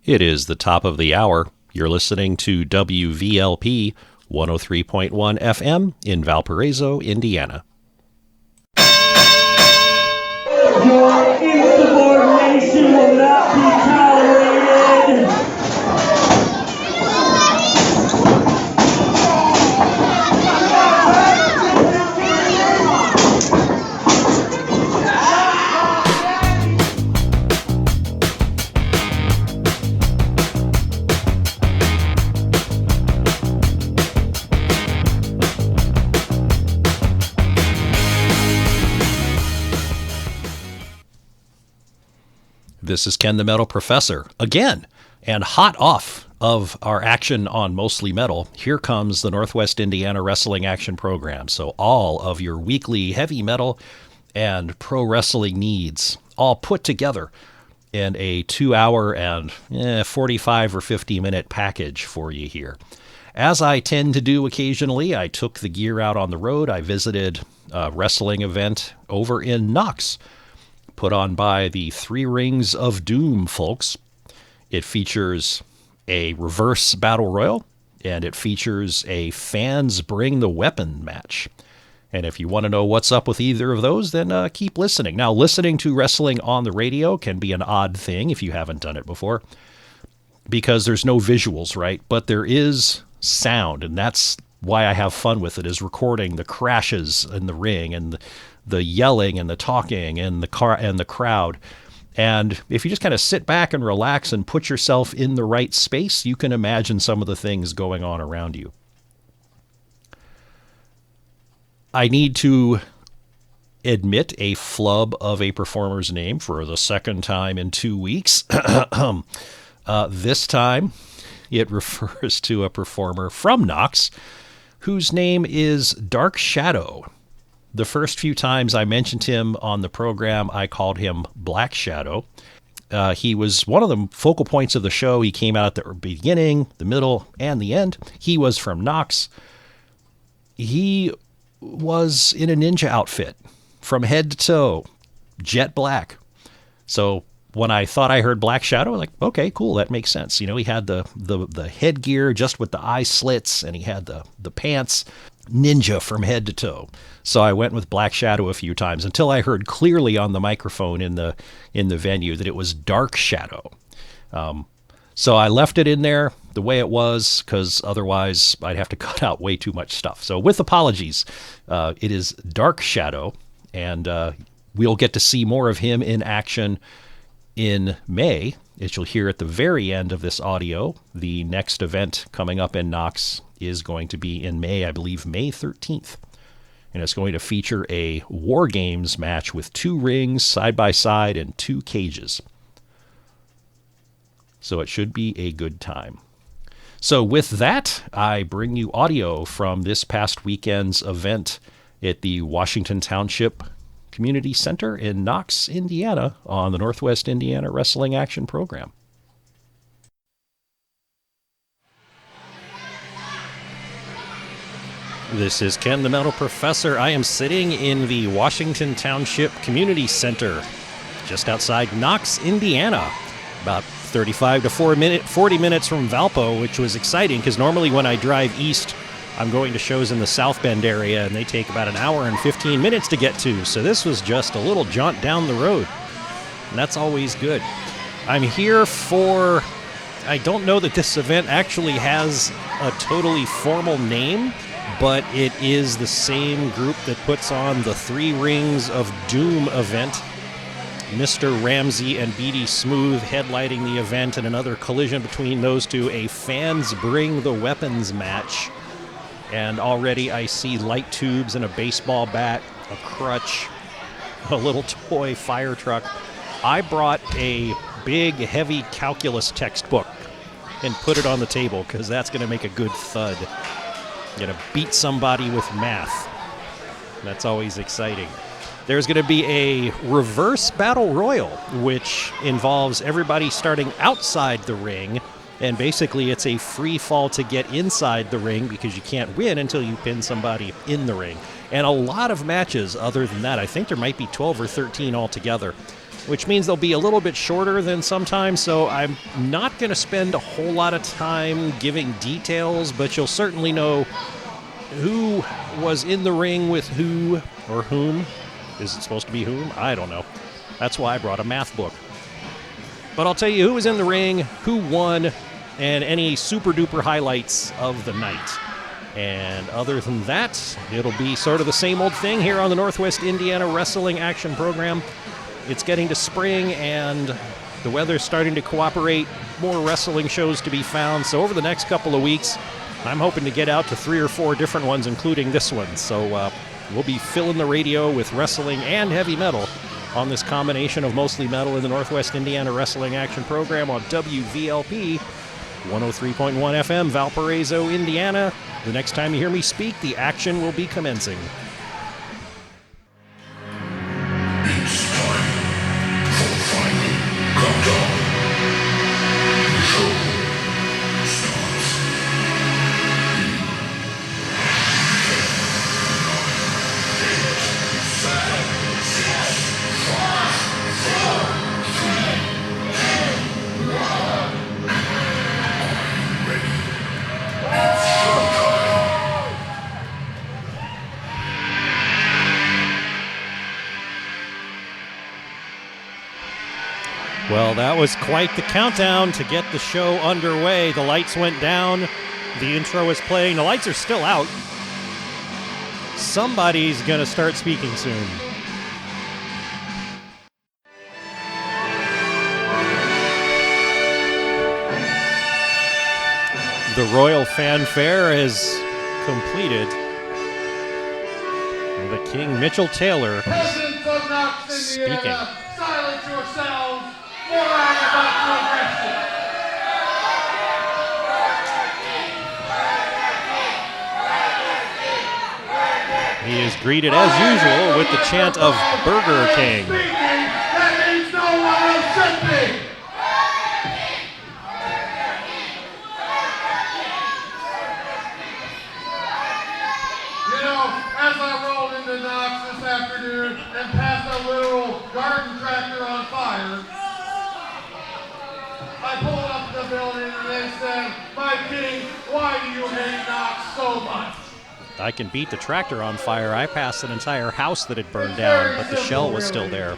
It is the top of the hour. You're listening to WVLP 103.1 FM in Valparaiso, Indiana. Your insubordination will not be tolerated. This is Ken the Metal Professor again, and hot off of our action on Mostly Metal, here comes the Northwest Indiana Wrestling Action Program. So all of your weekly heavy metal and pro wrestling needs all put together in a 2-hour and 45 or 50-minute package for you here. As I tend to do occasionally, I took the gear out on the road. I visited a wrestling event over in Knox, put on by the Three Rings of Doom folks. It features a reverse battle royal, and it features a fans bring the weapon match. And if you want to know what's up with either of those, then keep listening. Now, listening to wrestling on the radio can be an odd thing if you haven't done it before, because there's no visuals, right? But there is sound, and that's why I have fun with it, is recording the crashes in the ring and the yelling and the talking and the car and the crowd. And if you just kind of sit back and relax and put yourself in the right space, you can imagine some of the things going on around you. I need to admit a flub of a performer's name for the second time in 2 weeks. This time it refers to a performer from Knox whose name is Dark Shadow. The first few times I mentioned him on the program, I called him Black Shadow. He was one of the focal points of the show. He came out at the beginning, the middle, and the end. He was from Knox. He was in a ninja outfit from head to toe, jet black. So when I thought I heard Black Shadow, I was like, okay, cool, that makes sense. You know, he had the headgear just with the eye slits, and he had the pants, ninja from head to toe. So I went with Black Shadow a few times until I heard clearly on the microphone in the venue that it was Dark Shadow. So I left it in there the way it was, because otherwise I'd have to cut out way too much stuff. So with apologies, it is Dark Shadow, and we'll get to see more of him in action in May. As you'll hear at the very end of this audio, the next event coming up in Knox is going to be in May, I believe May 13th. And it's going to feature a War Games match with 2 rings side by side and 2 cages. So it should be a good time. So with that, I bring you audio from this past weekend's event at the Washington Township Community Center in Knox, Indiana, on the Northwest Indiana Wrestling Action Program. This is Ken the Metal Professor. I am sitting in the Washington Township Community Center, just outside Knox, Indiana, about 35 to 40 minutes from Valpo, which was exciting because normally when I drive east, I'm going to shows in the South Bend area, and they take about an hour and 15 minutes to get to. So this was just a little jaunt down the road, and that's always good. I'm here for, I don't know that this event actually has a totally formal name, but it is the same group that puts on the Three Rings of Doom event. Mr. Ramsey and BD Smooth headlighting the event, and another collision between those two, a fans bring the weapons match. And already I see light tubes and a baseball bat, a crutch, a little toy fire truck. I brought a big, heavy calculus textbook and put it on the table because that's going to make a good thud. You're going to beat somebody with math. That's always exciting. There's going to be a reverse battle royal, which involves everybody starting outside the ring, and basically it's a free fall to get inside the ring because you can't win until you pin somebody in the ring. And a lot of matches other than that. I think there might be 12 or 13 altogether. which means they'll be a little bit shorter than sometimes, so I'm not going to spend a whole lot of time giving details, but you'll certainly know who was in the ring with who or whom. Is it supposed to be whom? I don't know. That's why I brought a math book. But I'll tell you who was in the ring, who won, and any super-duper highlights of the night. And other than that, it'll be sort of the same old thing here on the Northwest Indiana Wrestling Action Program. It's getting to spring, and the weather's starting to cooperate. More wrestling shows to be found. So over the next couple of weeks, I'm hoping to get out to 3 or 4 different ones, including this one. So we'll be filling the radio with wrestling and heavy metal on this combination of mostly metal in the Northwest Indiana Wrestling Action Program on WVLP 103.1 FM, Valparaiso, Indiana. The next time you hear me speak, the action will be commencing. It's time for the final countdown. The show starts in 10, 9, 8, 7, 6, 5, 4, 3, 2, 1. Well, that was quite the countdown to get the show underway. The lights went down. The intro is playing. The lights are still out. Somebody's going to start speaking soon. The royal fanfare is completed. The King Mitchell Taylor Peasants of Knox, speaking. Indiana, silence yourselves. Moron about progression. He is greeted as usual with the chant of Burger King. Speaking, that means no one else should be. You know, as I rolled into Knox this afternoon and passed a literal garden tractor on fire, I pulled up to the building and they said, "My king, why do you hate Knox so much?" I can beat the tractor on fire. I passed an entire house that had burned down, but the shell was still there.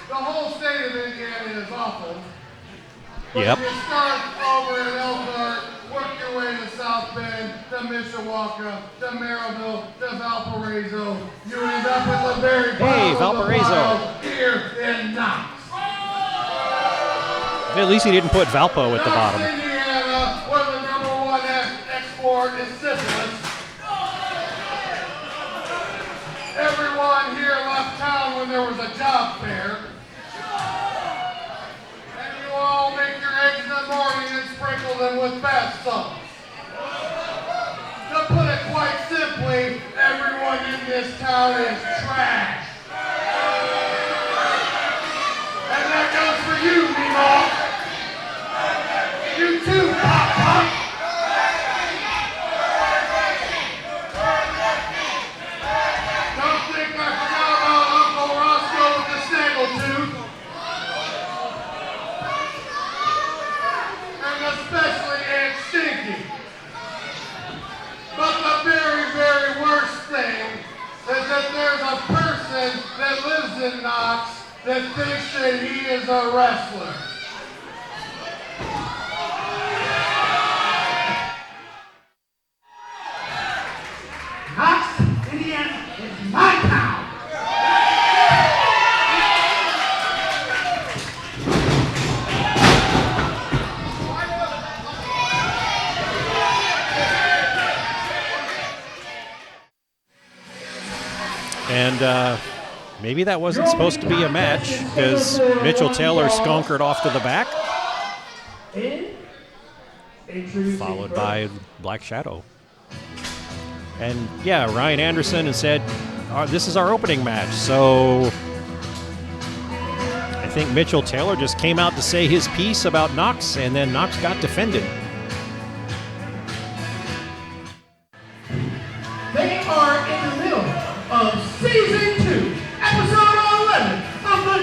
The whole state of Indiana is awful. But Yep. if you start over in Elkhart, work your way to South Bend, to Mishawaka, to Maryville, to Valparaiso, you end up with a very Hey, Valparaiso. here in Knox. At least he didn't put Valpo at the Knox, bottom. Indiana, where the #1 export is syphilis. Everyone here left town when there was a job fair. And you all make your eggs in the morning and sprinkle them with bath salts. To put it quite simply, everyone in this town is trash. And that goes for you, Meemaw. You too, Pop Pop. Don't think I forgot about Uncle Roscoe with the snaggletooth. And especially Aunt Stinky. But the very, very worst thing is that there's a person that lives in Knox that thinks that he is a wrestler. Knox, Indiana is my town. And maybe that wasn't supposed to be a match because Mitchell Taylor skunkered off to the back, followed by Black Shadow. And yeah, Ryan Anderson has said, this is our opening match. So I think Mitchell Taylor just came out to say his piece about Knox, and then Knox got defended. They are in the middle of season 2, episode 11 of the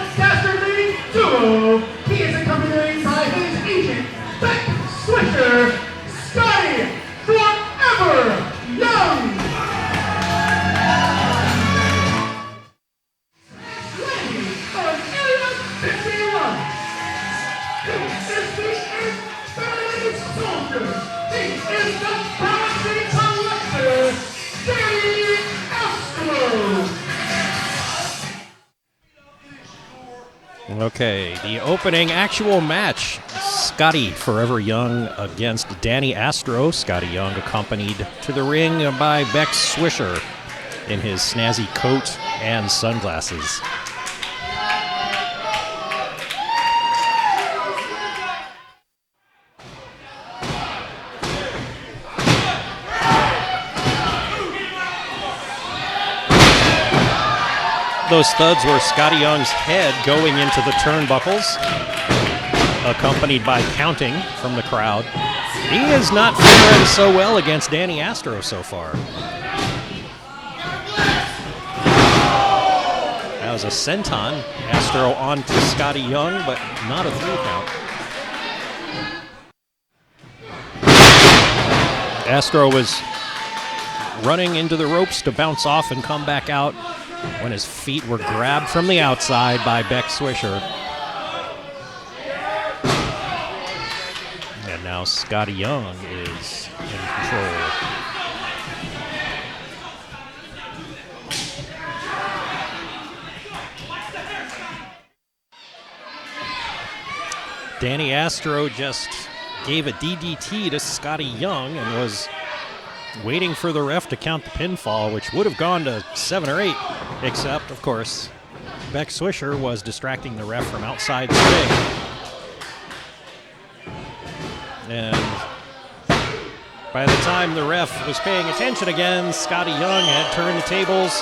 is the balancing collector, Danny Astro. Okay, the opening actual match. Scotty Forever Young against Danny Astro. Scotty Young accompanied to the ring by Beck Swisher in his snazzy coat and sunglasses. Those thuds were Scotty Young's head going into the turnbuckles, accompanied by counting from the crowd. He is not faring so well against Danny Astro so far. That was a senton. Astro onto Scotty Young, but not a 3 count. Astro was running into the ropes to bounce off and come back out when his feet were grabbed from the outside by Beck Swisher. And now Scotty Young is in control. Danny Astro just gave a DDT to Scotty Young and was waiting for the ref to count the pinfall, which would have gone to 7 or 8, except, of course, Beck Swisher was distracting the ref from outside the ring. And by the time the ref was paying attention again, Scotty Young had turned the tables,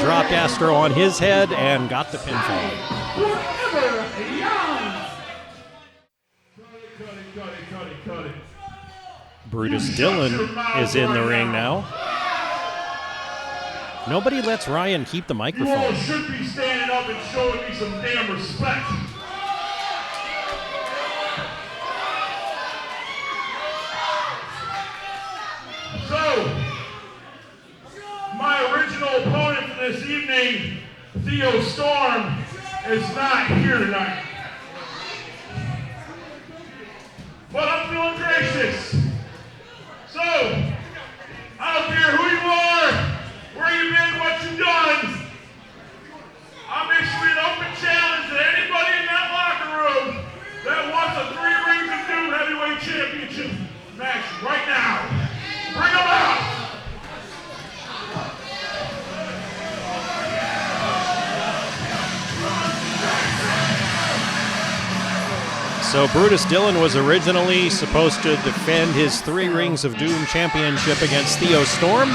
dropped Astro on his head, and got the pinfall. Cut it. Brutus Dillon is in the ring now. Nobody lets Ryan keep the You all microphone. should be standing up and showing me some damn respect. So, my original opponent for this evening, Theo Storm, is not here tonight. But I'm feeling gracious. So, I don't care who you are, where you've been, what you've done. I'm issuing an open challenge to anybody in that locker room that wants a 3 Rings of Doom Heavyweight Championship match right now. Bring them out. So Brutus Dillon was originally supposed to defend his 3 Rings of Doom championship against Theo Storm.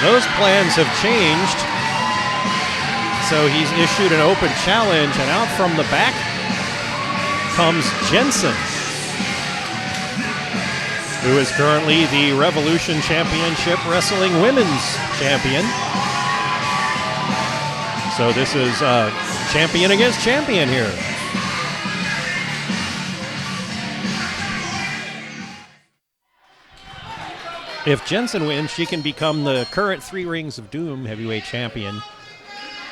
Those plans have changed. So he's issued an open challenge, and out from the back comes Jensen, who is currently the Revolution Championship Wrestling Women's Champion. So this is champion against champion here. If Jensen wins, she can become the current 3 Rings of Doom heavyweight champion.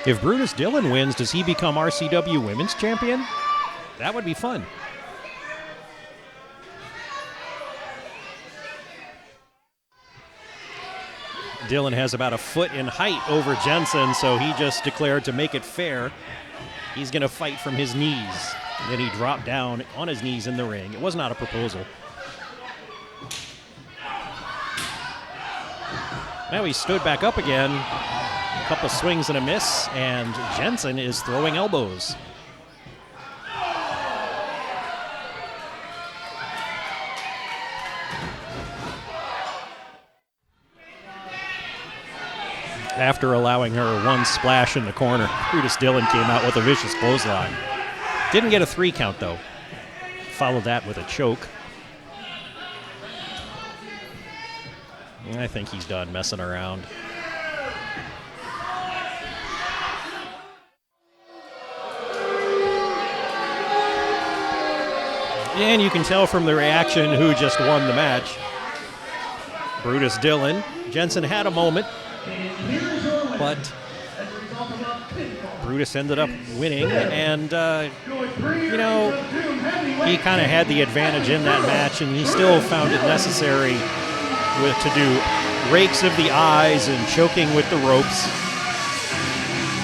If Brutus Dillon wins, does he become RCW Women's Champion? That would be fun. Dillon has about a foot in height over Jensen, so he just declared to make it fair, he's going to fight from his knees. Then he dropped down on his knees in the ring. It was not a proposal. Now he stood back up again. A couple swings and a miss, and Jensen is throwing elbows. After allowing her one splash in the corner, Brutus Dillon came out with a vicious clothesline. Didn't get a 3 count, though. Followed that with a choke. I think he's done messing around. And you can tell from the reaction who just won the match. Brutus Dillon. Jensen had a moment, but Brutus ended up winning, and, you know, he kind of had the advantage in that match, and he still found it necessary to do rakes of the eyes and choking with the ropes.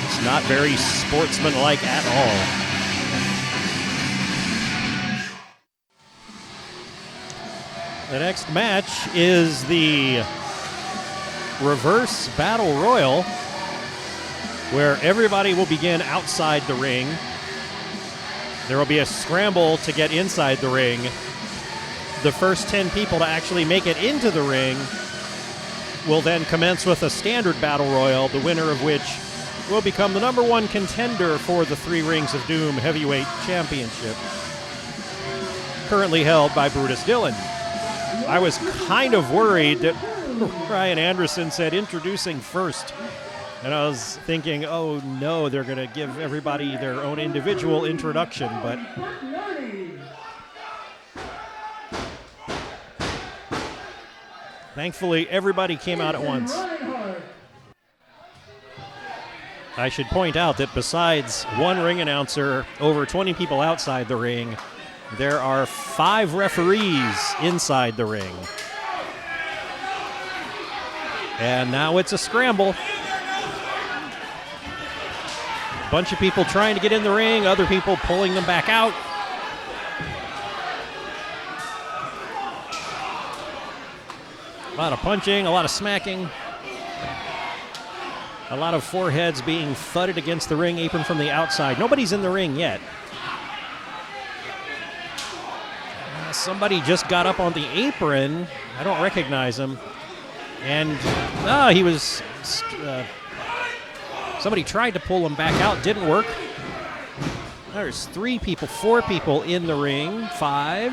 It's not very sportsmanlike at all. The next match is the Reverse Battle Royal, where everybody will begin outside the ring. There will be a scramble to get inside the ring. The first 10 people to actually make it into the ring will then commence with a standard battle royal, the winner of which will become the #1 contender for the 3 Rings of Doom Heavyweight Championship, currently held by Brutus Dillon. I was kind of worried that Ryan Anderson said introducing first, and I was thinking, oh no, they're going to give everybody their own individual introduction, but thankfully everybody came out at once. I should point out that besides one ring announcer, over 20 people outside the ring, there are 5 referees inside the ring. And now it's a scramble. A bunch of people trying to get in the ring, other people pulling them back out. A lot of punching, a lot of smacking. A lot of foreheads being thudded against the ring apron from the outside. Nobody's in the ring yet. Somebody just got up on the apron. I don't recognize him. And he was... somebody tried to pull him back out. Didn't work. There's 3 people, 4 people in the ring. 5.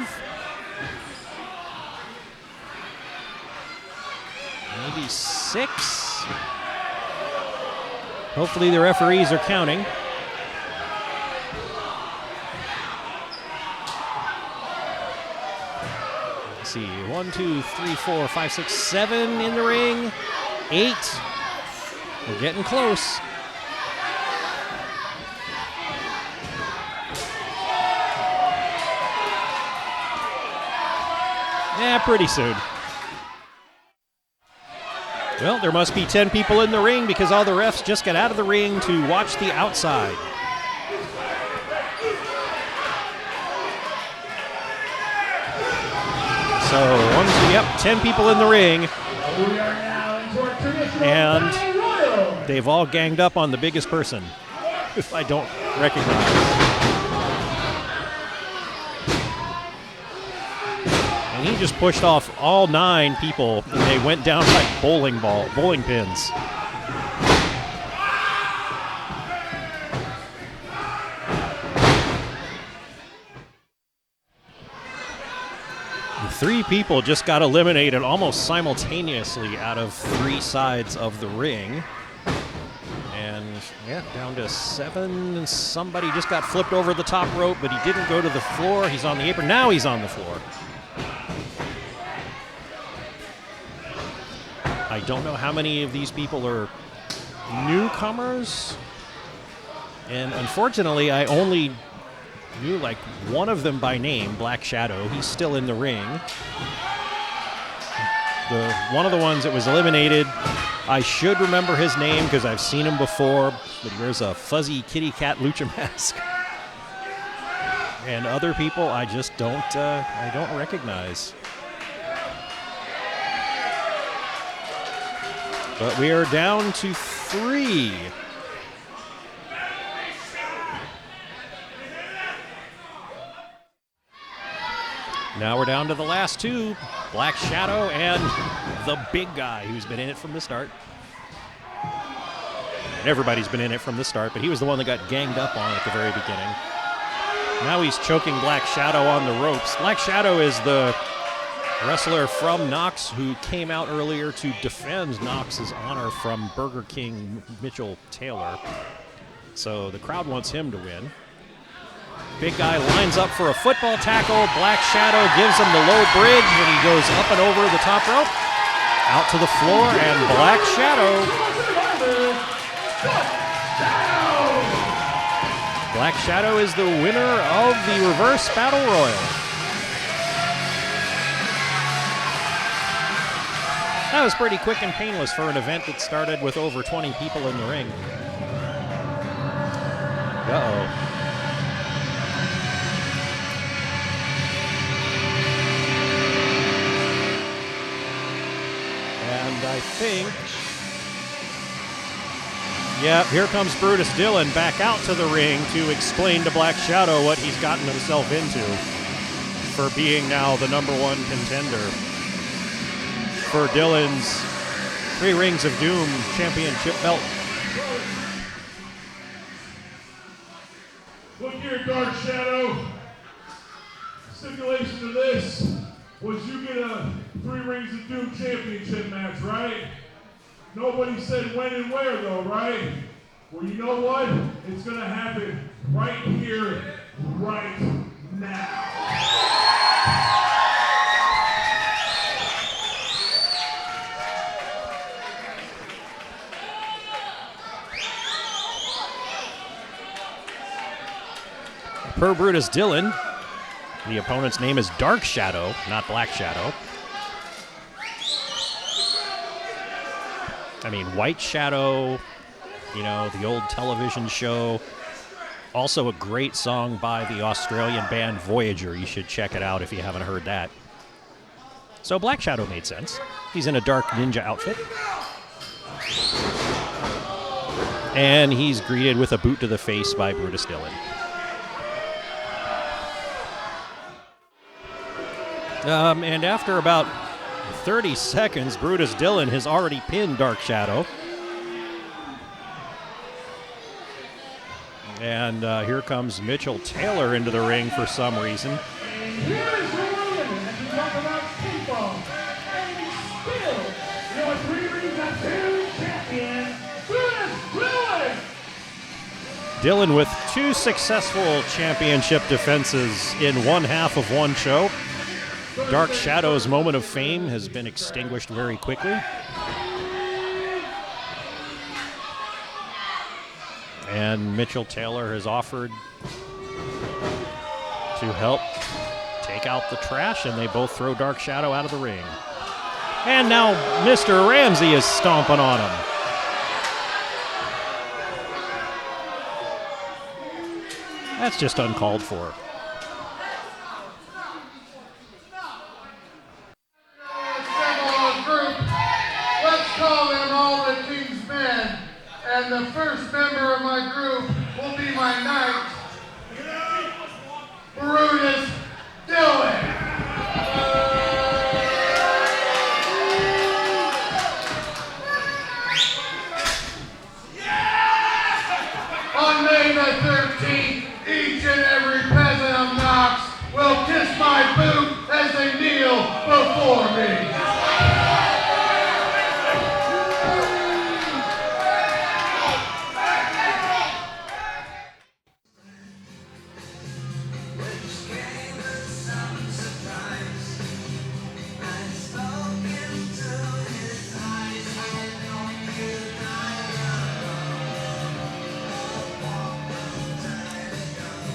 Maybe 6. Hopefully the referees are counting. Let's see, 1, 2, 3, 4, 5, 6, 7 in the ring. 8. We're getting close. Yeah, pretty soon. Well, there must be 10 people in the ring because all the refs just got out of the ring to watch the outside. So, 10 people in the ring. And they've all ganged up on the biggest person, if I don't recognize. And he just pushed off all 9 people, and they went down like bowling pins. The 3 people just got eliminated almost simultaneously out of 3 sides of the ring. And yeah, down to 7, and somebody just got flipped over the top rope, but he didn't go to the floor. He's on the apron. Now he's on the floor. I don't know how many of these people are newcomers. And unfortunately, I only knew like one of them by name, Black Shadow. He's still in the ring. One of the ones that was eliminated, I should remember his name because I've seen him before, but he wears a fuzzy kitty cat lucha mask. And other people I just don't recognize. But we are down to 3. Now we're down to the last 2, Black Shadow and the big guy who's been in it from the start. And everybody's been in it from the start, but he was the one that got ganged up on at the very beginning. Now he's choking Black Shadow on the ropes. Black Shadow is the wrestler from Knox who came out earlier to defend Knox's honor from Burger King Mitchell Taylor. So the crowd wants him to win. Big guy lines up for a football tackle. Black Shadow gives him the low bridge, and he goes up and over the top rope, out to the floor, and Black Shadow Black Shadow is the winner of the Reverse Battle Royal. That was pretty quick and painless for an event that started with over 20 people in the ring. Uh-oh. And I think... yeah, here comes Brutus Dillon back out to the ring to explain to Black Shadow what he's gotten himself into for being now the #1 contender for Dillon's 3 Rings of Doom championship belt. Look here, Dark Shadow. Stipulation to this was you get a 3 Rings of Doom championship match, right? Nobody said when and where, though, right? Well, you know what? It's going to happen right here, right now. Per Brutus Dillon, the opponent's name is Dark Shadow, not Black Shadow. I mean, White Shadow, you know, the old television show. Also a great song by the Australian band Voyager. You should check it out if you haven't heard that. So Black Shadow made sense. He's in a dark ninja outfit. And he's greeted with a boot to the face by Brutus Dillon. And after about 30 seconds, Brutus Dillon has already pinned Dark Shadow. And here comes Mitchell Taylor into the ring for some reason. And here is your winner, as we talk about people, and still your 3 Rings of Doom champion, Brutus Dillon. Dillon with 2 successful championship defenses in one half of one show. Dark Shadow's moment of fame has been extinguished very quickly. And Mitchell Taylor has offered to help take out the trash, and they both throw Dark Shadow out of the ring. And now Mr. Ramsey is stomping on him. That's just uncalled for. And the first member of my group will be my knight, Brutus Dillon. On May the 13th, each and every peasant of Knox will kiss my boot as they kneel before me.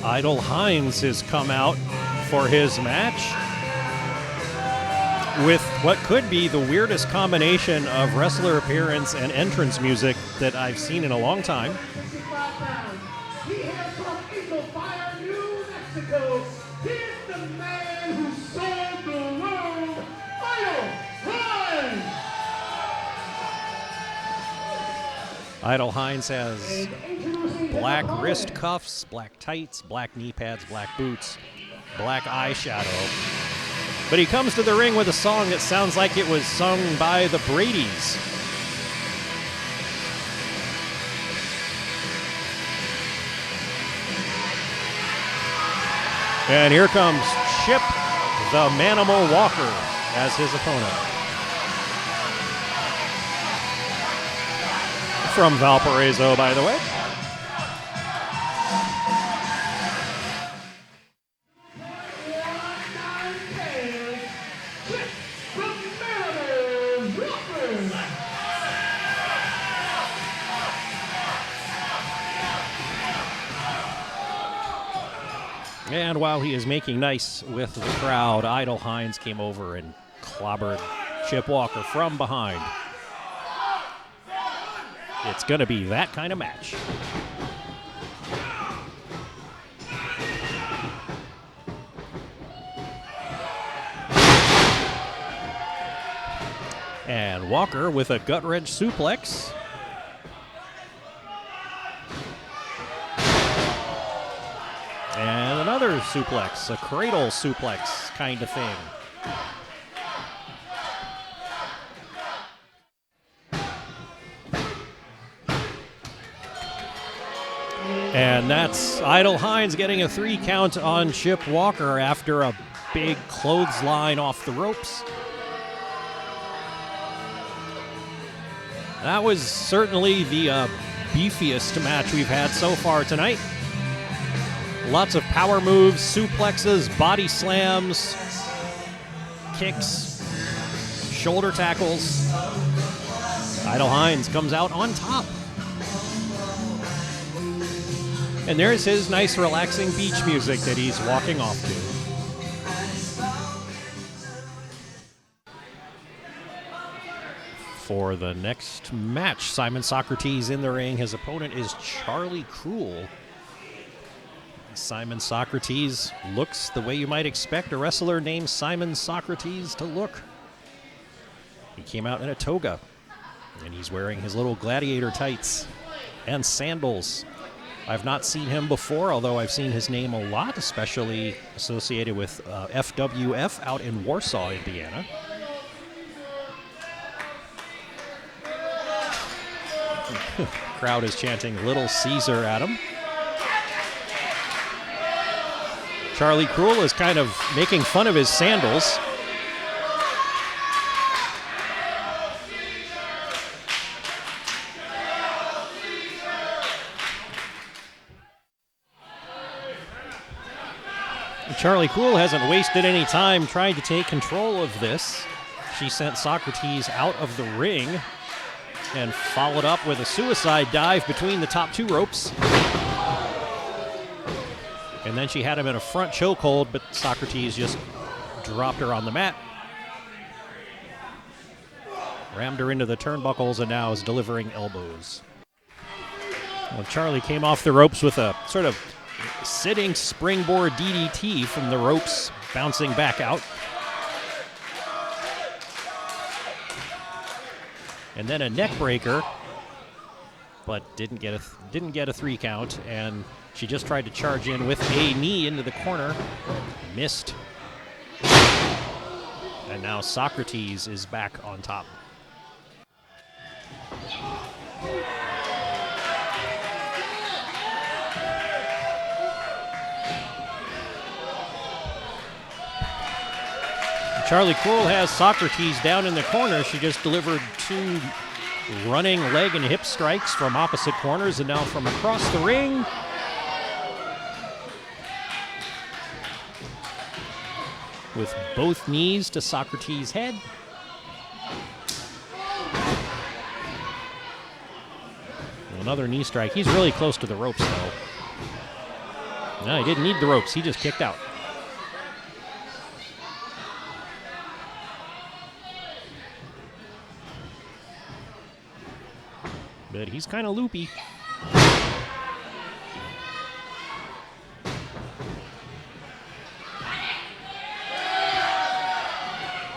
Idle Hines has come out for his match with what could be the weirdest combination of wrestler appearance and entrance music that I've seen in a long time. He hails from Eagle Fire, New Mexico. He is the man who sold the world, Idle Hines. Idle Hines has black wrist cuffs, black tights, black knee pads, black boots, black eyeshadow. But he comes to the ring with a song that sounds like it was sung by the Bradys. And here comes Chip the Manimal Walker as his opponent. From Valparaiso, by the way. And while he is making nice with the crowd, Idle Hines came over and clobbered Chip Walker from behind. It's going to be that kind of match. And Walker with a gut wrench suplex. And another suplex, a cradle suplex kind of thing. And that's Idle Hines getting a 3 count on Chip Walker after a big clothesline off the ropes. That was certainly the beefiest match we've had so far tonight. Lots of power moves, suplexes, body slams, kicks, shoulder tackles. Idle Hines comes out on top. And there's his nice relaxing beach music that he's walking off to. For the next match, Simon Socrates in the ring. His opponent is Charlie Cruel. Simon Socrates looks the way you might expect a wrestler named Simon Socrates to look. He came out in a toga, and he's wearing his little gladiator tights and sandals. I've not seen him before, although I've seen his name a lot, especially associated with FWF out in Warsaw, Indiana. Crowd is chanting Little Caesar at him. Charlie Cruel is kind of making fun of his sandals. Charlie Cruel hasn't wasted any time trying to take control of this. She sent Socrates out of the ring and followed up with a suicide dive between the top 2 ropes. And then she had him in a front chokehold, but Socrates just dropped her on the mat. Rammed her into the turnbuckles and now is delivering elbows. Well, Charlie came off the ropes with a sort of sitting springboard DDT from the ropes, bouncing back out. And then a neck breaker, but didn't get a 3 count, and she just tried to charge in with a knee into the corner, missed. And now Socrates is back on top. Charlie Cruel has Socrates down in the corner. She just delivered 2 running leg and hip strikes from opposite corners, and now from across the ring. With both knees to Socrates' head. Another knee strike. He's really close to the ropes, though. No, he didn't need the ropes. He just kicked out. But he's kind of loopy.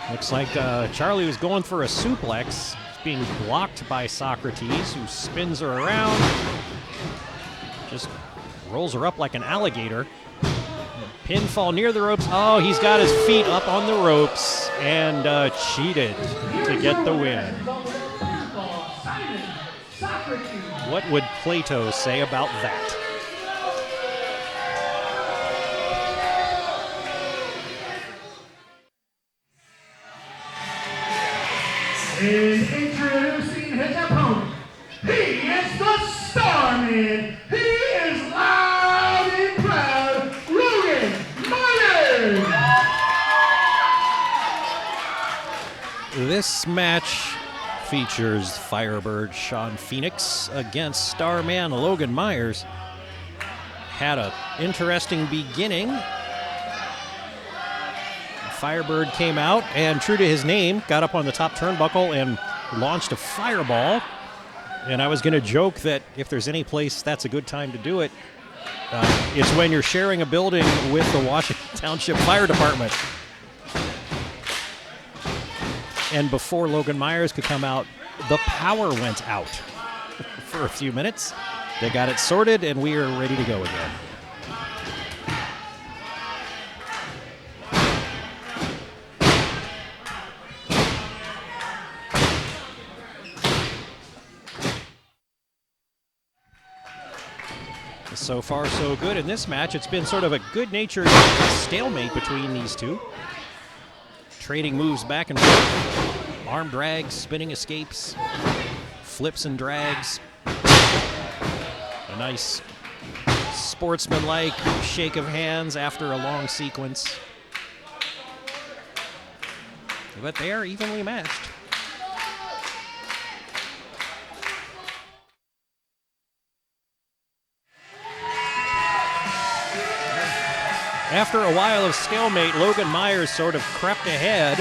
Looks like Charlie was going for a suplex. It's being blocked by Socrates, who spins her around. Just rolls her up like an alligator. Pinfall near the ropes. Oh, he's got his feet up on the ropes and cheated to get the win. What would Plato say about that? And introducing his opponent, he is the Starman. He is loud and proud, Logan Myers. This match features Firebird Sean Phoenix against Starman Logan Myers. had an interesting beginning. Firebird came out and, true to his name, got up on the top turnbuckle and launched a fireball. And I was going to joke that if there's any place that's a good time to do it, it's when you're sharing a building with the Washington Township Fire Department. And before Logan Myers could come out, the power went out for a few minutes. They got it sorted, and we are ready to go again. So far, so good in this match. It's been sort of a good-natured stalemate between these two. Trading moves back and forth. Arm drags, spinning escapes, flips and drags. A nice sportsmanlike shake of hands after a long sequence. But they are evenly matched. After a while of stalemate, Logan Myers sort of crept ahead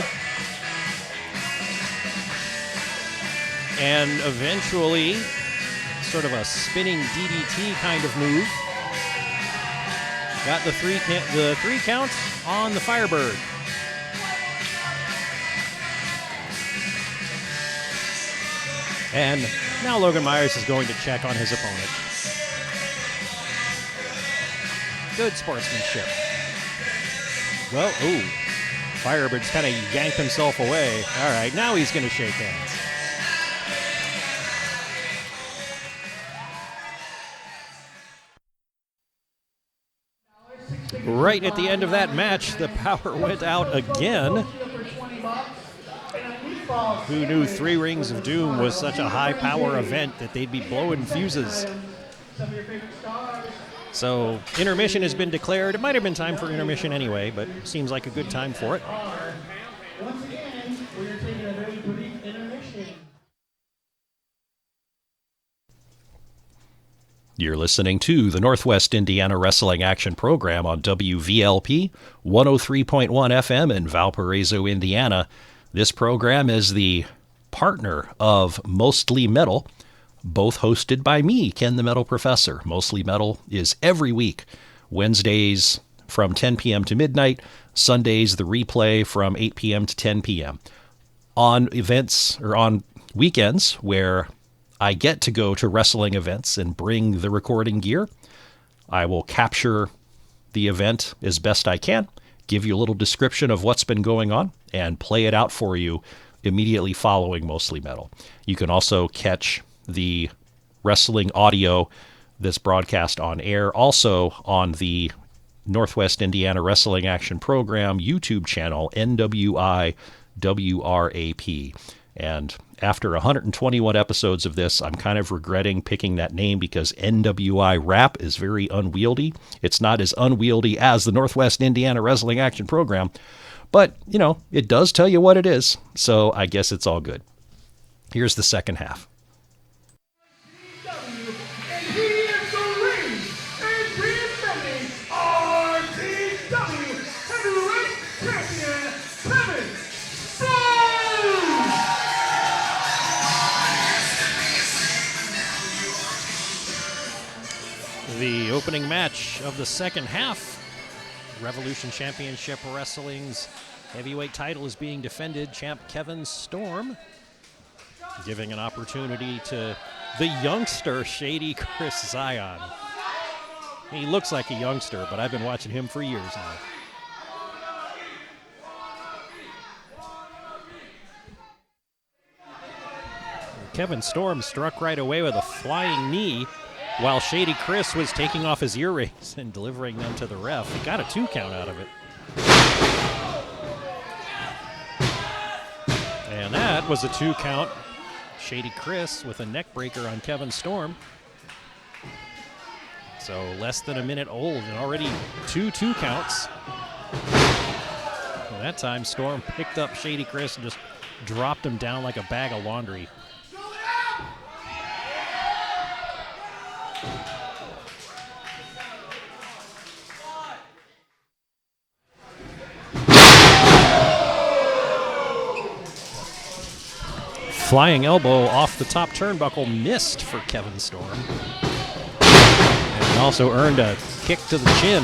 and eventually, sort of a spinning DDT kind of move, got the three count on the Firebird. And now Logan Myers is going to check on his opponent. Good sportsmanship. Well, ooh, Firebird's kind of yanked himself away. All right, now he's going to shake hands. Right at the end of that match, the power went out again. Who knew 3 Rings of Doom was such a high-power event that they'd be blowing fuses? So intermission has been declared. It might have been time for intermission anyway, but seems like a good time for it. Once again, we are taking a very brief intermission. You're listening to the Northwest Indiana Wrestling Action Program on WVLP 103.1 FM in Valparaiso, Indiana. This program is the partner of Mostly Metal, both hosted by me, Ken the Metal Professor. Mostly Metal is every week, Wednesdays from 10 p.m. to midnight, Sundays the replay from 8 p.m. to 10 p.m. On events or on weekends where I get to go to wrestling events and bring the recording gear, I will capture the event as best I can, give you a little description of what's been going on, and play it out for you immediately following Mostly Metal. You can also catch the wrestling audio that's broadcast on air also on the Northwest Indiana Wrestling Action Program YouTube channel, NWIWRAP. And after 121 episodes of this, I'm kind of regretting picking that name because NWIWRAP is very unwieldy. It's not as unwieldy as the Northwest Indiana Wrestling Action Program, but, you know, it does tell you what it is, so I guess it's all good. Here's the second half. And he is the ring and defending RTW Heavyweight Champion, Kevin Stone! The opening match of the second half, Revolution Championship Wrestling's heavyweight title is being defended. Champ Kevin Storm giving an opportunity to the youngster Shady Chris Zion. He looks like a youngster, but I've been watching him for years now. Kevin Storm struck right away with a flying knee while Shady Chris was taking off his earrings and delivering them to the ref. He got a 2 count out of it. And that was a 2 count. Shady Chris with a neck breaker on Kevin Storm. So less than a minute old and already 2 counts. And that time Storm picked up Shady Chris and just dropped him down like a bag of laundry. Flying elbow off the top turnbuckle missed for Kevin Storm. And also earned a kick to the chin.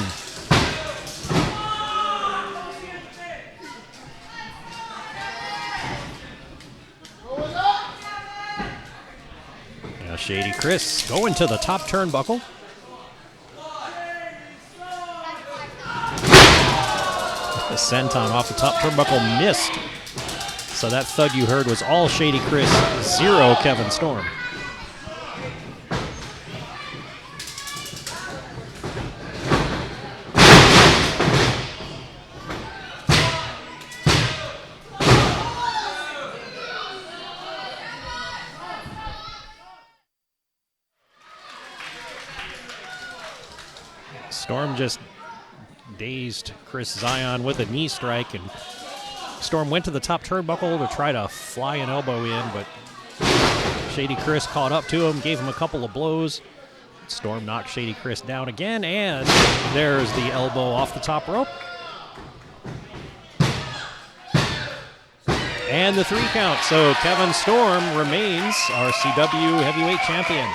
Now Shady Chris going to the top turnbuckle. The senton off the top turnbuckle missed. So that thud you heard was all Shady Chris, 0 Kevin Storm. Storm just dazed Chris Zion with a knee strike, and Storm went to the top turnbuckle to try to fly an elbow in, but Shady Chris caught up to him, gave him a couple of blows. Storm knocked Shady Chris down again, and there's the elbow off the top rope. And the 3 count, so Kevin Storm remains our CW Heavyweight Champion.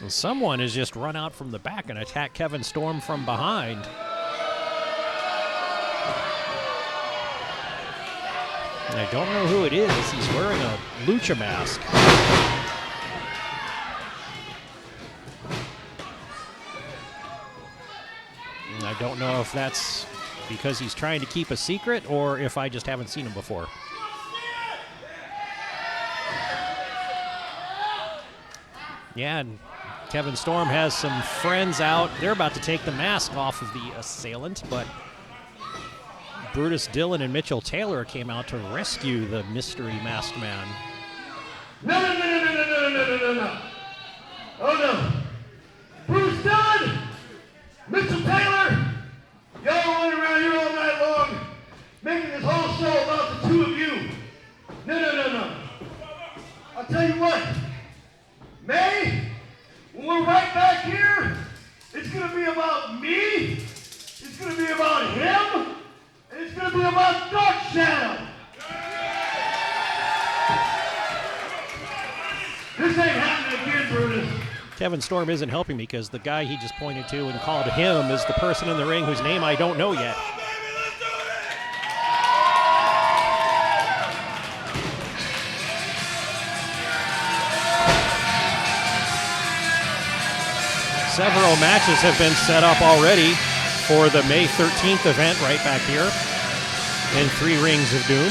And someone has just run out from the back and attacked Kevin Storm from behind. And I don't know who it is. He's wearing a lucha mask. And I don't know if that's because he's trying to keep a secret or if I just haven't seen him before. Yeah, and Kevin Storm has some friends out. They're about to take the mask off of the assailant, but Brutus Dillon and Mitchell Taylor came out to rescue the mystery masked man. No. Oh, no. Bruce Dillon, Mitchell Taylor, y'all running around here all night long, making this whole show about the 2 of you. No. I'll tell you what, May, when we're right back here, it's going to be about me, it's going to be about him, and it's going to be about Dark Shadow. This ain't happening again, Brutus. Kevin Storm isn't helping me because the guy he just pointed to and called him is the person in the ring whose name I don't know yet. Several matches have been set up already for the May 13th event right back here in 3 Rings of Doom.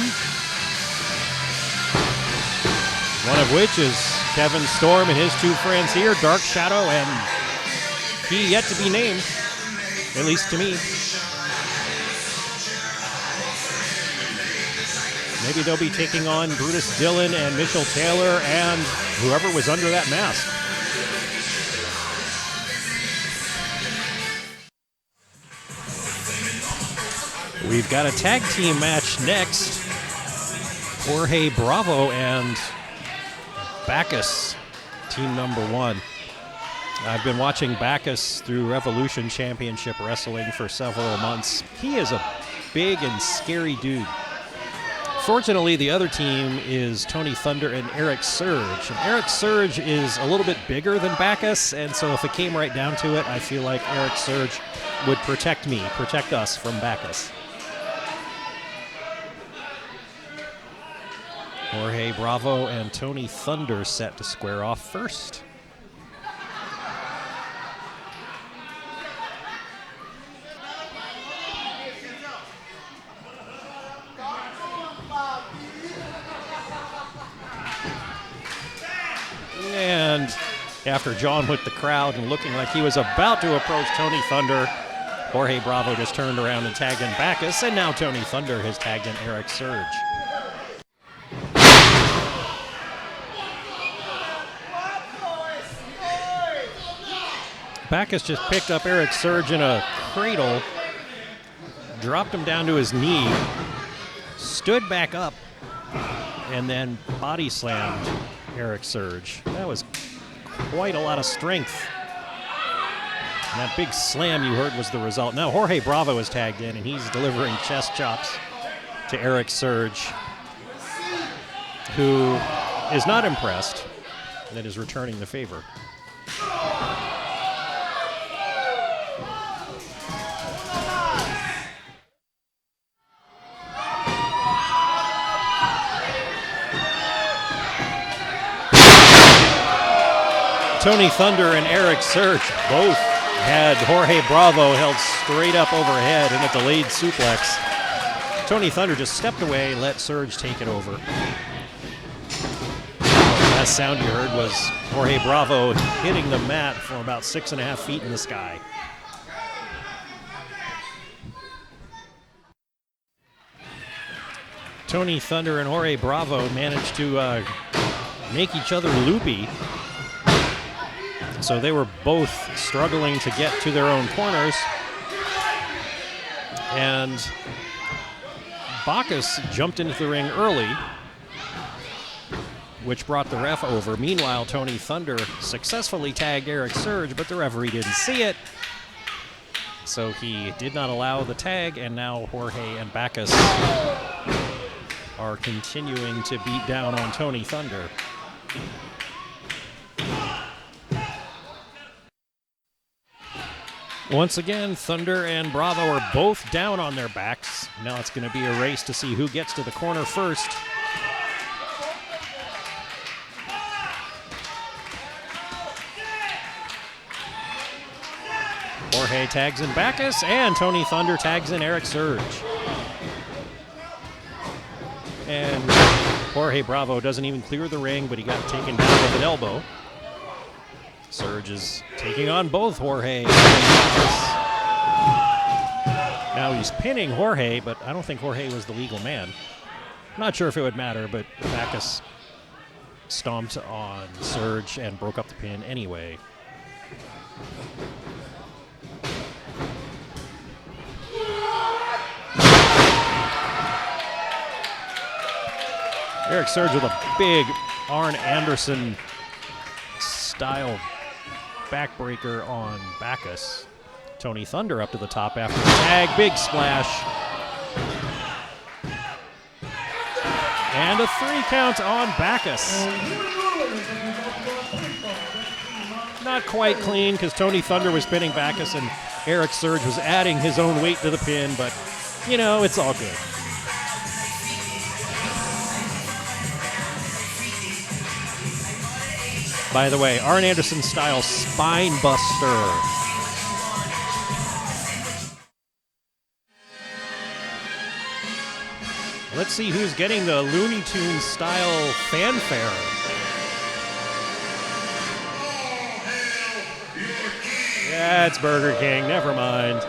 One of which is Kevin Storm and his 2 friends here, Dark Shadow and he yet to be named, at least to me. Maybe they'll be taking on Brutus Dillon and Mitchell Taylor and whoever was under that mask. We've got a tag team match next. Jorge Bravo and Bacchus, team number 1. I've been watching Bacchus through Revolution Championship Wrestling for several months. He is a big and scary dude. Fortunately, the other team is Tony Thunder and Eric Surge. And Eric Surge is a little bit bigger than Bacchus, and so if it came right down to it, I feel like Eric Surge would protect us from Bacchus. Jorge Bravo and Tony Thunder set to square off first. And after John with the crowd and looking like he was about to approach Tony Thunder, Jorge Bravo just turned around and tagged in Bacchus, and now Tony Thunder has tagged in Eric Surge. Bacchus just picked up Eric Surge in a cradle, dropped him down to his knee, stood back up, and then body slammed Eric Surge. That was quite a lot of strength. And that big slam you heard was the result. Now Jorge Bravo is tagged in, and he's delivering chest chops to Eric Surge, who is not impressed and is returning the favor. Tony Thunder and Eric Surge both had Jorge Bravo held straight up overhead in a delayed suplex. Tony Thunder just stepped away, let Surge take it over. The last sound you heard was Jorge Bravo hitting the mat from about 6.5 feet in the sky. Tony Thunder and Jorge Bravo managed to make each other loopy. So they were both struggling to get to their own corners. And Bacchus jumped into the ring early, which brought the ref over. Meanwhile, Tony Thunder successfully tagged Eric Surge, but the referee didn't see it. So he did not allow the tag, and now Jorge and Bacchus are continuing to beat down on Tony Thunder. Once again, Thunder and Bravo are both down on their backs. Now it's going to be a race to see who gets to the corner first. Jorge tags in Bacchus, and Tony Thunder tags in Eric Surge. And Jorge Bravo doesn't even clear the ring, but he got taken down with an elbow. Surge is taking on both Jorge and Bacchus. Now he's pinning Jorge, but I don't think Jorge was the legal man. Not sure if it would matter, but Bacchus stomped on Surge and broke up the pin anyway. Eric Surge with a big Arn Anderson style backbreaker on Bacchus. Tony Thunder up to the top after the tag. Big splash. And a 3 count on Bacchus. Not quite clean because Tony Thunder was pinning Bacchus and Eric Surge was adding his own weight to the pin, but, you know, it's all good. By the way, Arn Anderson style spine buster. Let's see who's getting the Looney Tunes style fanfare. Yeah, it's Burger King. Never mind.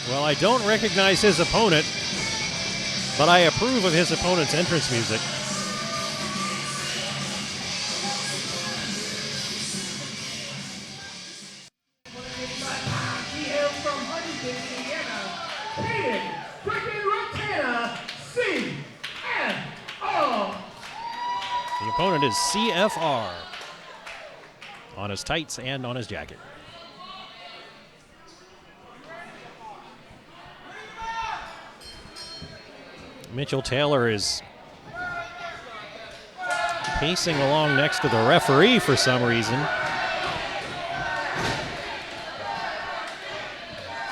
Well, I don't recognize his opponent, but I approve of his opponent's entrance music. The opponent is CFR on his tights and on his jacket. Mitchell Taylor is pacing along next to the referee for some reason.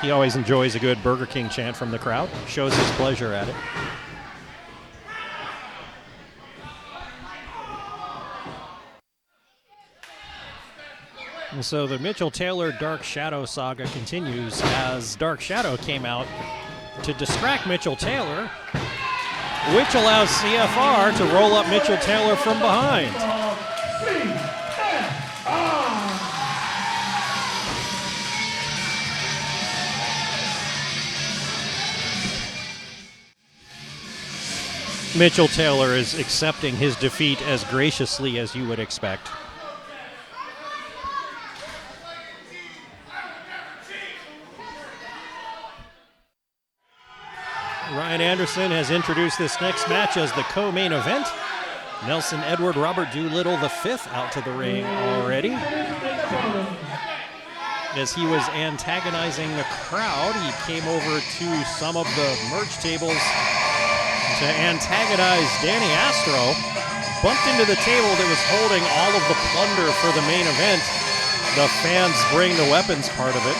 He always enjoys a good Burger King chant from the crowd, shows his pleasure at it. And so the Mitchell Taylor Dark Shadow saga continues as Dark Shadow came out to distract Mitchell Taylor, which allows CFR to roll up Mitchell Taylor from behind. Mitchell Taylor is accepting his defeat as graciously as you would expect. Ryan Anderson has introduced this next match as the co-main event. Nelson Edward Robert Doolittle V out to the ring already. As he was antagonizing the crowd, he came over to some of the merch tables to antagonize Danny Astro. Bumped into the table that was holding all of the plunder for the main event. The fans bring the weapons part of it.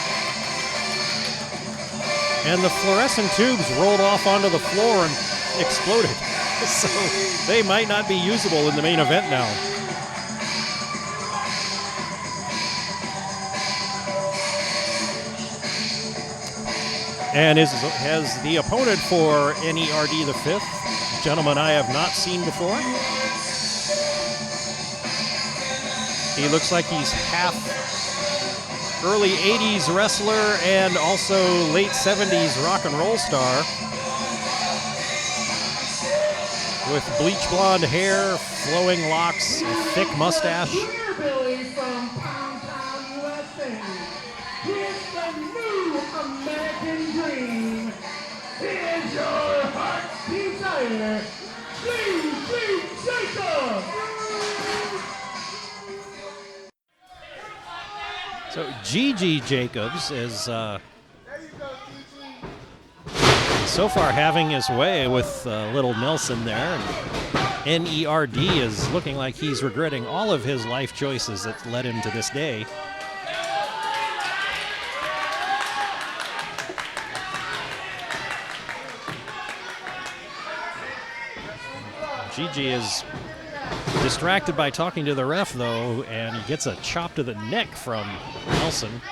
And the fluorescent tubes rolled off onto the floor and exploded. So they might not be usable in the main event now. And has the opponent for NERD the Fifth, gentleman I have not seen before. He looks like he's half early 80s wrestler and also late 70s rock and roll star. With bleach blonde hair, flowing locks, a thick mustache. Billy from Pound Town, USA. Here's the new American dream. Here's your heart's desire. G.G. Jacob. So G.G. Jacobs is so far having his way with little Nelson there. And NERD is looking like he's regretting all of his life choices that led him to this day. Gigi is distracted by talking to the ref, though, and he gets a chop to the neck from Nelson.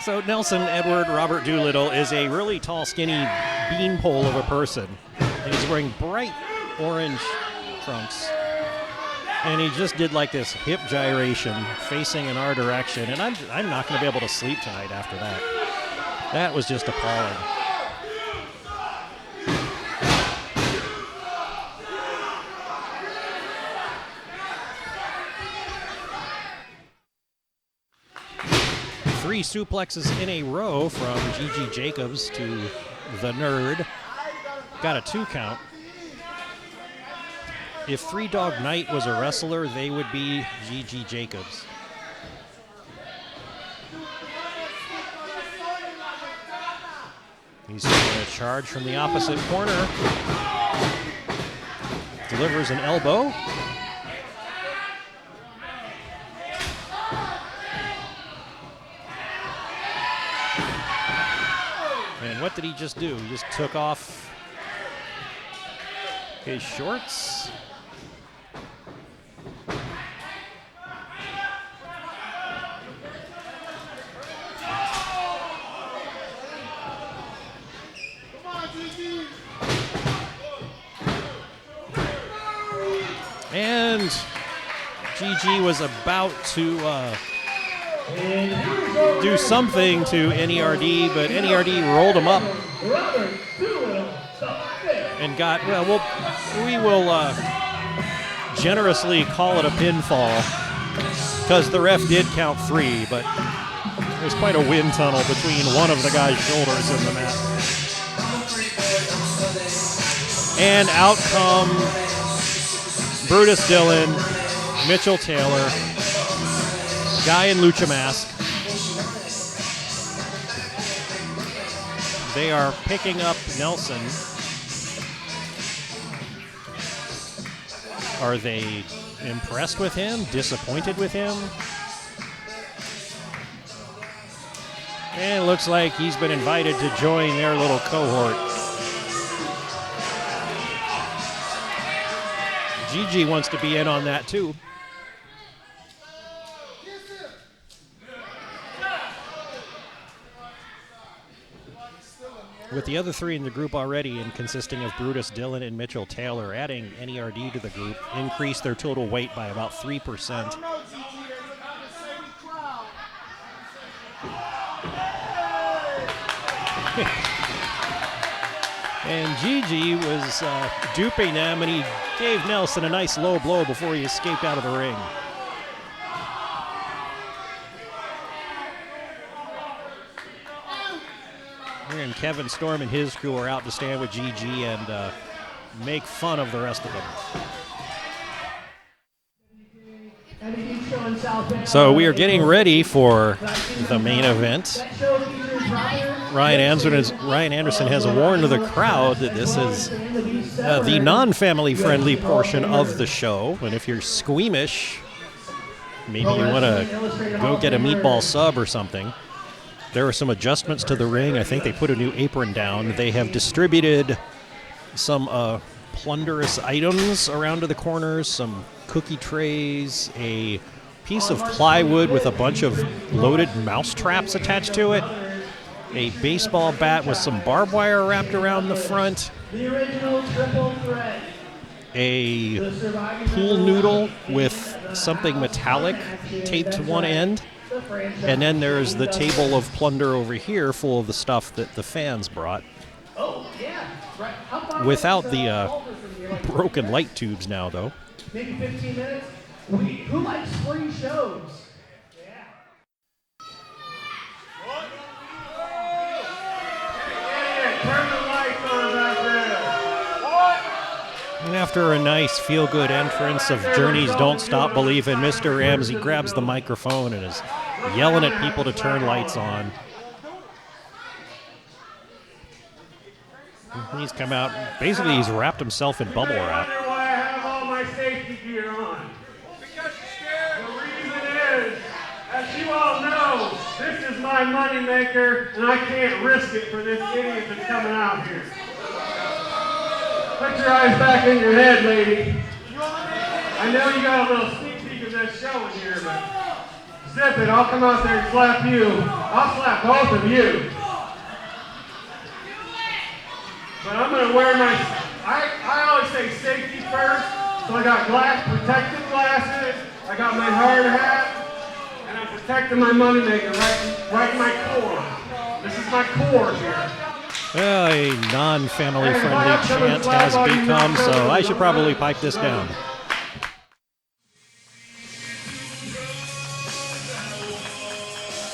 So Nelson Edward Robert Doolittle is a really tall, skinny beanpole of a person. And he's wearing bright orange trunks. And he just did like this hip gyration facing in our direction. And I'm not going to be able to sleep tonight after that. That was just appalling. Three suplexes in a row from G.G. Jacobs to the Nerd. Got a 2 count. If Three Dog Night was a wrestler, they would be G.G. Jacobs. He's going to charge from the opposite corner. Delivers an elbow. And what did he just do? He just took off his shorts. And GG was about to do something to NERD, but NERD rolled him up and got, well, we will generously call it a pinfall because the ref did count 3, but there's quite a wind tunnel between one of the guy's shoulders and the mat. And out come Brutus Dillon, Mitchell Taylor, guy in Lucha Mask. They are picking up Nelson. Are they impressed with him? Disappointed with him? And it looks like he's been invited to join their little cohort. GG wants to be in on that too. With the other 3 in the group already, and consisting of Brutus Dillon and Mitchell Taylor, adding NERD to the group increased their total weight by about 3%. And Gigi was duping them, and he gave Nelson a nice low blow before he escaped out of the ring. And Kevin Storm and his crew are out to stand with GG and make fun of the rest of them. So we are getting ready for the main event. Ryan Anderson has warned the crowd that this is the non-family friendly portion of the show. And if you're squeamish, maybe you want to go get a meatball sub or something. There are some adjustments to the ring. I think they put a new apron down. They have distributed some plunderous items around to the corners, some cookie trays, a piece of plywood with a bunch of loaded mouse traps attached to it, a baseball bat with some barbed wire wrapped around the front, a pool noodle with something metallic taped to one end, and then there's the table of plunder over here full of the stuff that the fans brought. Without the broken light tubes now, though. Maybe 15 minutes? Who likes free shows? Turn the lights on back there. And after a nice feel-good entrance of Journey's Don't Stop Believin', Mr. Ramsey grabs the microphone and is yelling at people to turn lights on. He's come out, basically he's wrapped himself in bubble wrap. I wonder why I have all my safety gear on. Because you're scared. The reason is, as you all know, this is my moneymaker, and I can't risk it for this idiot that's coming out here. Put your eyes back in your head, lady. I know you got a little sneak peek of this show in here, but zip it. I'll come out there and slap you. I'll slap both of you. But I'm going to wear my, I always say safety first, so I got protective glasses, I got my hard hat, and I'm protecting my moneymaker right in my core. This is my core here. Well, a non-family friendly chant has become, so I should probably pipe this down.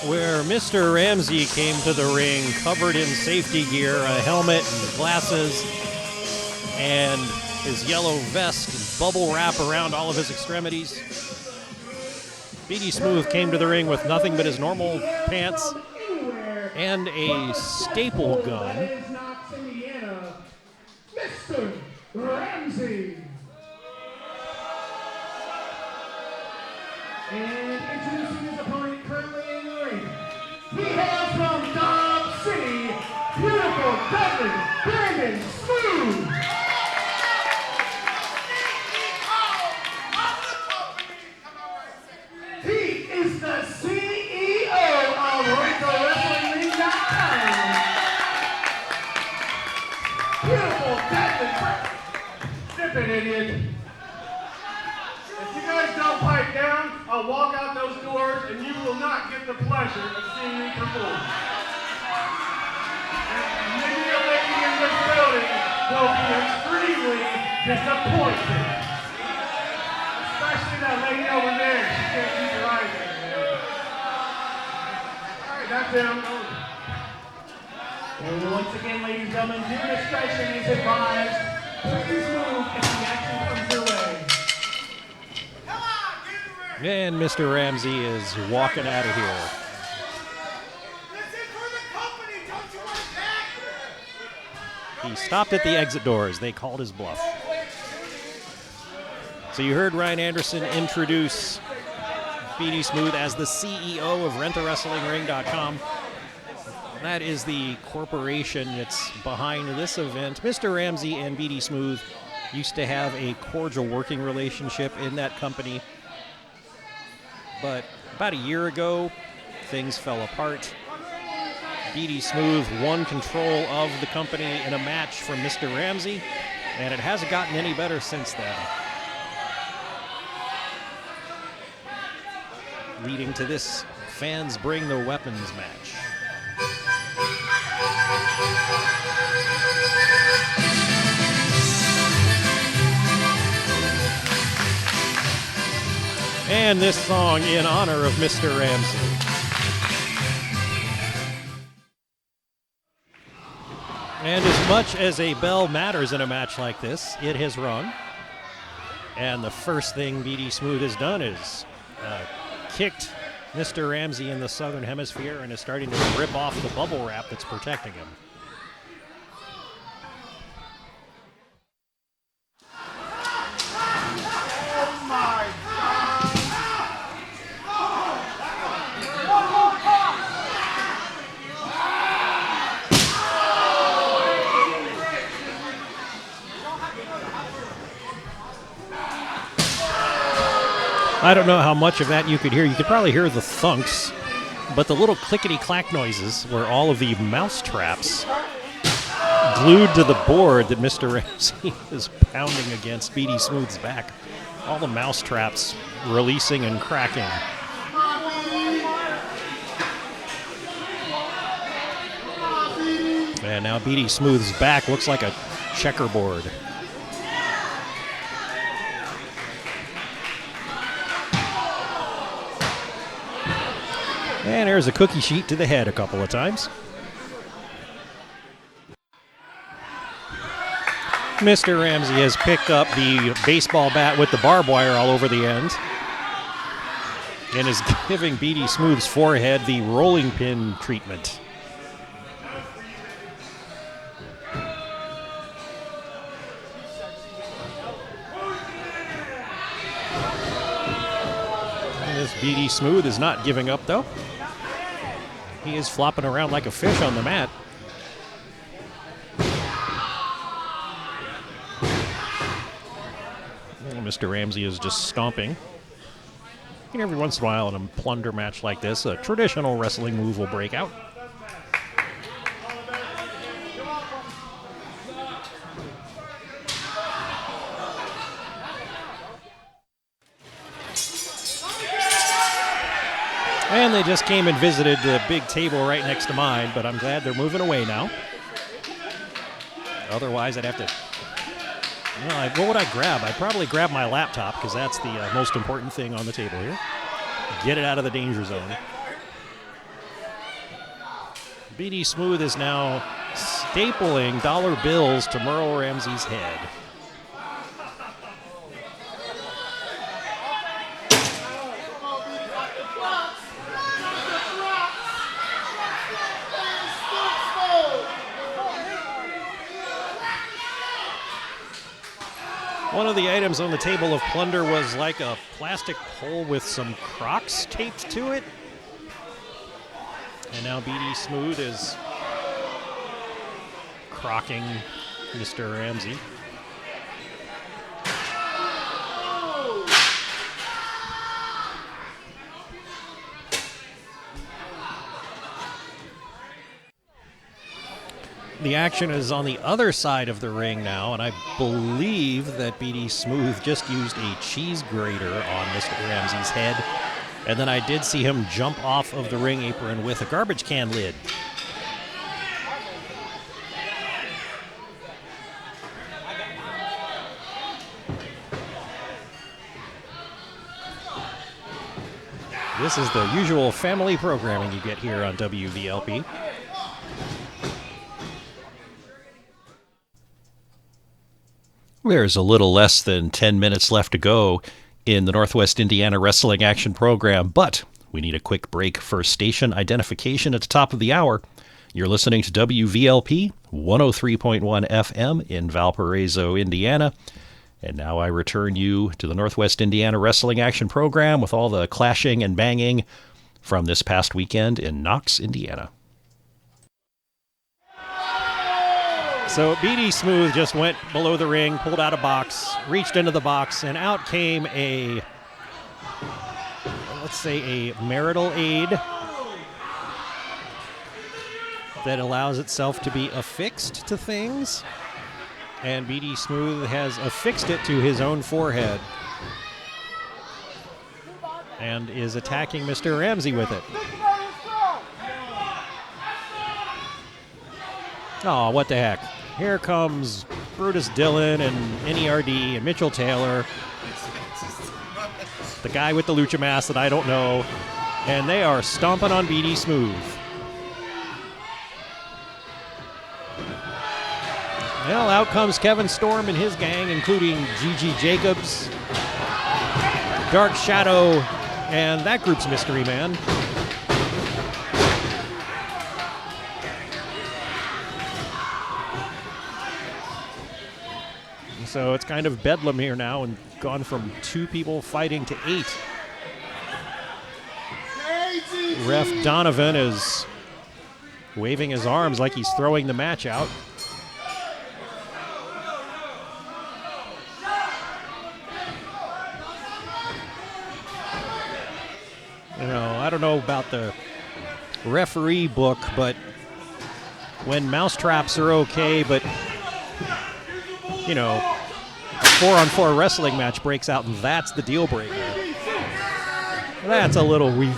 Where Mr. Ramsey came to the ring covered in safety gear, a helmet and glasses, and his yellow vest and bubble wrap around all of his extremities. BD Smooth came to the ring with nothing but his normal pants and a staple gun. Knox, Indiana, Mr. Ramsey. And introducing his opponent currently in the ring. He hails from Dodge City, beautiful Dudley Brandon Smooth. He is the CEO of RentalWrestlingRing.com. Beautiful Dudley Brandon. Zip it, idiot. If you guys don't pipe down, I'll walk out those doors and you will not get the pleasure of seeing me perform. And many a lady in this building will be extremely disappointed. Especially that lady over there. She can't keep her eyes on me. Alright, that's it. I'm going. And once again, ladies and gentlemen, due discretion is advised. Please move if the action comes your way. And Mr. Ramsey is walking out of here. He stopped at the exit doors. They called his bluff. So you heard Ryan Anderson introduce BD Smooth as the CEO of RentalWrestlingRing.com. That is the corporation that's behind this event. Mr. Ramsey and BD Smooth used to have a cordial working relationship in that company. But about a year ago, things fell apart. BD Smooth won control of the company in a match from Mr. Ramsey, and it hasn't gotten any better since then. Leading to this Fans Bring the Weapons match. And this song in honor of Mr. Ramsey. And as much as a bell matters in a match like this, it has rung. And the first thing BD Smooth has done is kicked Mr. Ramsey in the southern hemisphere and is starting to rip off the bubble wrap that's protecting him. I don't know how much of that you could hear. You could probably hear the thunks, but the little clickety-clack noises were all of the mouse traps glued to the board that Mr. Ramsey is pounding against BD Smooth's back. All the mouse traps releasing and cracking. And now BD Smooth's back looks like a checkerboard. And there's a cookie sheet to the head a couple of times. Mr. Ramsey has picked up the baseball bat with the barbed wire all over the end and is giving BD Smooth's forehead the rolling pin treatment. And this BD Smooth is not giving up, though. He is flopping around like a fish on the mat. And Mr. Ramsey is just stomping. And every once in a while in a plunder match like this, a traditional wrestling move will break out. And they just came and visited the big table right next to mine, but I'm glad they're moving away now. Otherwise, I'd have to... Well, what would I grab? I'd probably grab my laptop, because that's the most important thing on the table here. Get it out of the danger zone. BD Smooth is now stapling dollar bills to Merle Ramsey's head. One of the items on the table of plunder was like a plastic pole with some Crocs taped to it. And now BD Smooth is crocking Mr. Ramsey. The action is on the other side of the ring now, and I believe that BD Smooth just used a cheese grater on Mr. Ramsey's head. And then I did see him jump off of the ring apron with a garbage can lid. This is the usual family programming you get here on WVLP. There's a little less than 10 minutes left to go in the Northwest Indiana Wrestling Action Program, but we need a quick break for station identification at the top of the hour. You're listening to WVLP 103.1 FM in Valparaiso, Indiana. And now I return you to the Northwest Indiana Wrestling Action Program with all the clashing and banging from this past weekend in Knox, Indiana. So BD Smooth just went below the ring, pulled out a box, reached into the box, and out came a, let's say, a marital aid that allows itself to be affixed to things. And BD Smooth has affixed it to his own forehead and is attacking Mr. Ramsey with it. Oh, what the heck. Here comes Brutus Dillon and NERD and Mitchell Taylor, the guy with the lucha mask that I don't know, and they are stomping on BD Smooth. Well, out comes Kevin Storm and his gang, including Gigi Jacobs, Dark Shadow, and that group's Mystery Man. So it's kind of bedlam here now and gone from 2 people fighting to 8. Ref Donovan is waving his arms like he's throwing the match out. You know, I don't know about the referee book, but when mousetraps are okay, but, you know, a 4-on-4 wrestling match breaks out and that's the deal breaker. That's a little weak.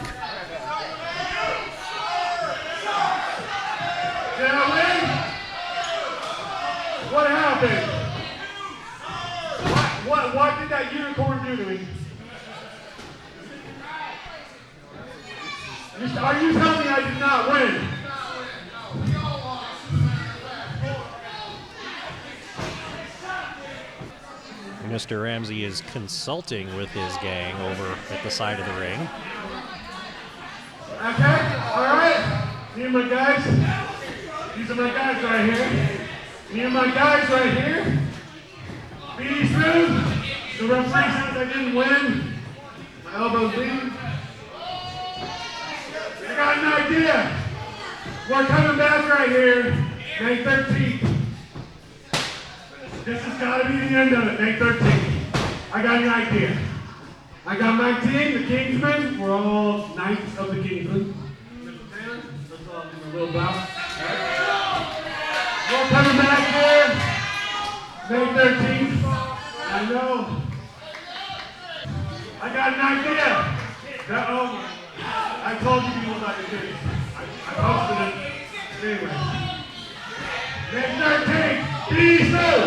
Gentlemen, what happened? What did that unicorn do to me? Are you telling me I did not win? Mr. Ramsey is consulting with his gang over at the side of the ring. Okay, all right. Me and my guys. These are my guys right here. Me and my guys right here. Beatty through. The referee says I didn't win. My elbow's bleeding. I got an idea. We're coming back right here, May 13th. This has got to be the end of it, May 13th. I got an idea. I got my team, the Kingsmen. We're all Knights of the Kingsmen. Mr. Taylor, let's all do a little bow. We're coming back here, May 13th. I know. I got an idea. I told you people about the video. I posted it. Anyway. May 13th, Easter!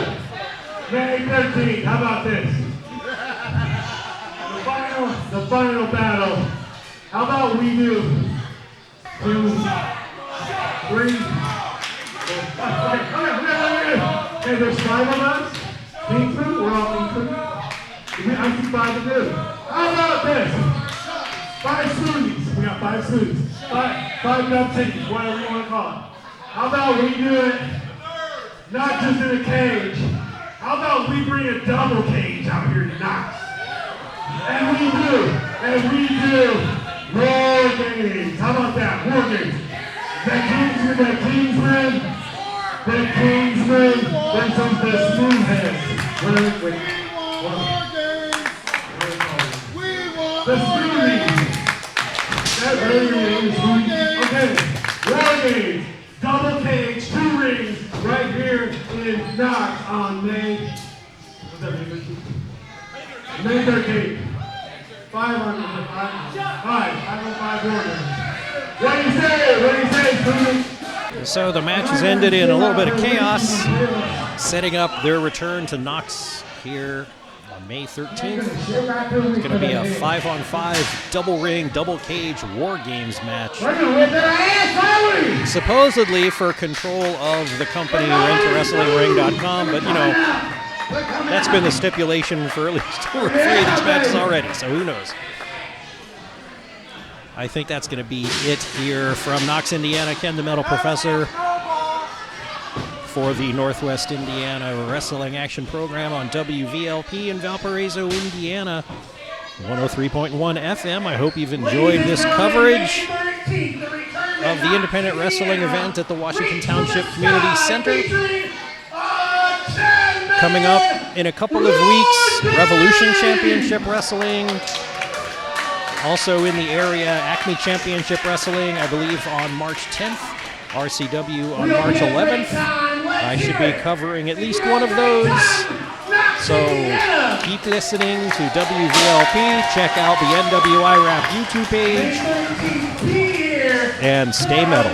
May 13th, how about this? The final battle. How about we do 2, 3, okay, there's 5 of us. Kingsman, we're all Kingsman. I see 5 to do. How about this? 5 smoothies. We got 5 smoothies. 5 cupcakes, whatever you want to call it. How about we do it not just in a cage? How about we bring a double cage out here to Knox? And we do war games. How about that? War games. The Kingsman versus the Smoothheads. Wait. The Smoothies. Okay, war games, double cage, 2 rings, right here in Knox on May 13th. May 13th. 5 on 5 war games. What do you say, Smoothies? So the match has ended in a little bit of chaos, setting up their return to Knox here on May 13th. It's going to be a 5-on-5 double ring, double cage war games match. Supposedly for control of the company rentawrestlingring.com, but you know, that's been the stipulation for at least 2 or 3 of these matches already, so who knows. I think that's going to be it here from Knox, Indiana. Ken the Metal Professor for the Northwest Indiana Wrestling Action Program on WVLP in Valparaiso, Indiana. 103.1 FM. I hope you've enjoyed this coverage of the independent wrestling event at the Washington Township Community Center. Coming up in a couple of weeks, Revolution Championship Wrestling. Also in the area, Acme Championship Wrestling, I believe on March 10th. RCW on March 11th. I should be covering at least one of those. So keep listening to WVLP. Check out the NWIWRAP YouTube page. And stay metal.